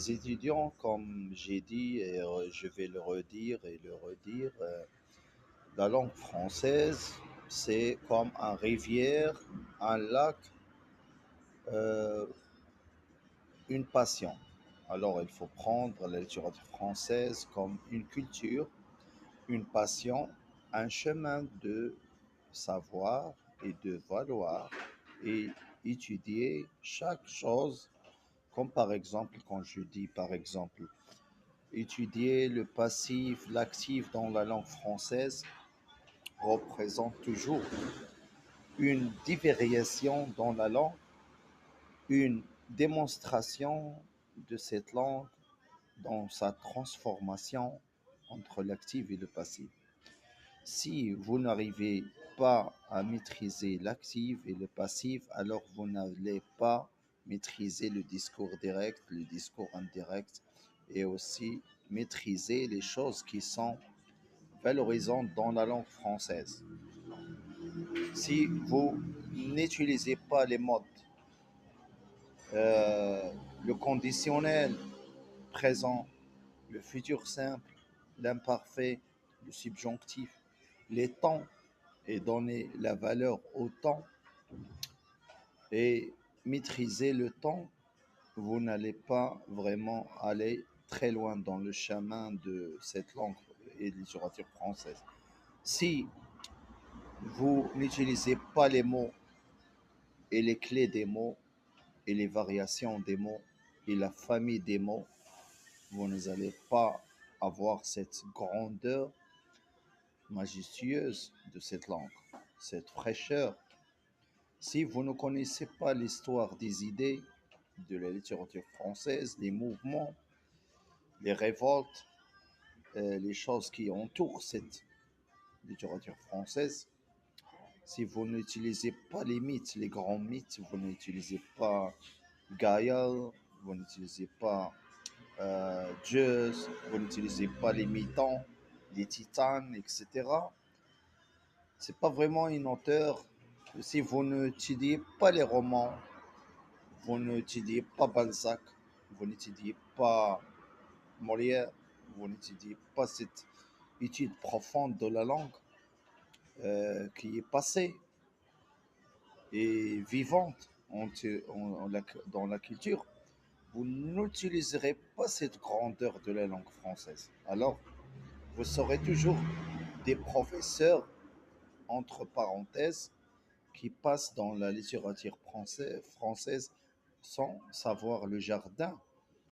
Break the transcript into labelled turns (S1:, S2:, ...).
S1: étudiants, comme j'ai dit, et je vais le redire et le redire, la langue française, c'est comme un rivière, un lac, euh, une passion. Alors, il faut prendre la littérature française comme une culture, une passion, un chemin de savoir et de valoir et étudier chaque chose, comme par exemple, quand je dis par exemple, étudier le passif, l'actif dans la langue française représente toujours une divariation dans la langue, une démonstration de cette langue dans sa transformation entre l'actif et le passif. Si vous n'arrivez pas à maîtriser l'actif et le passif, alors vous n'allez pas maîtriser le discours direct, le discours indirect et aussi maîtriser les choses qui sont valorisantes dans la langue française. Si vous n'utilisez pas les modes, euh, le conditionnel présent, le futur simple, l'imparfait, le subjonctif, les temps et donner la valeur au temps et maîtriser le temps, vous n'allez pas vraiment aller très loin dans le chemin de cette langue et de littérature française. Si vous n'utilisez pas les mots et les clés des mots et les variations des mots et la famille des mots, vous n'allez pas avoir cette grandeur majestueuse de cette langue, cette fraîcheur. Si vous ne connaissez pas l'histoire des idées de la littérature française, les mouvements, les révoltes, les choses qui entourent cette littérature française, si vous n'utilisez pas les mythes, les grands mythes, vous n'utilisez pas Gaïa, vous n'utilisez pas Zeus, vous n'utilisez pas les Mythans, les Titanes, etc. C'est pas vraiment une auteur. Si vous n'étudiez pas les romans, vous n'étudiez pas Balzac, vous n'étudiez pas Molière, vous n'étudiez pas cette étude profonde de la langue qui est passée et vivante dans la culture, vous n'utiliserez pas cette grandeur de la langue française. Alors, vous serez toujours des professeurs, entre parenthèses, qui passent dans la littérature française sans savoir le jardin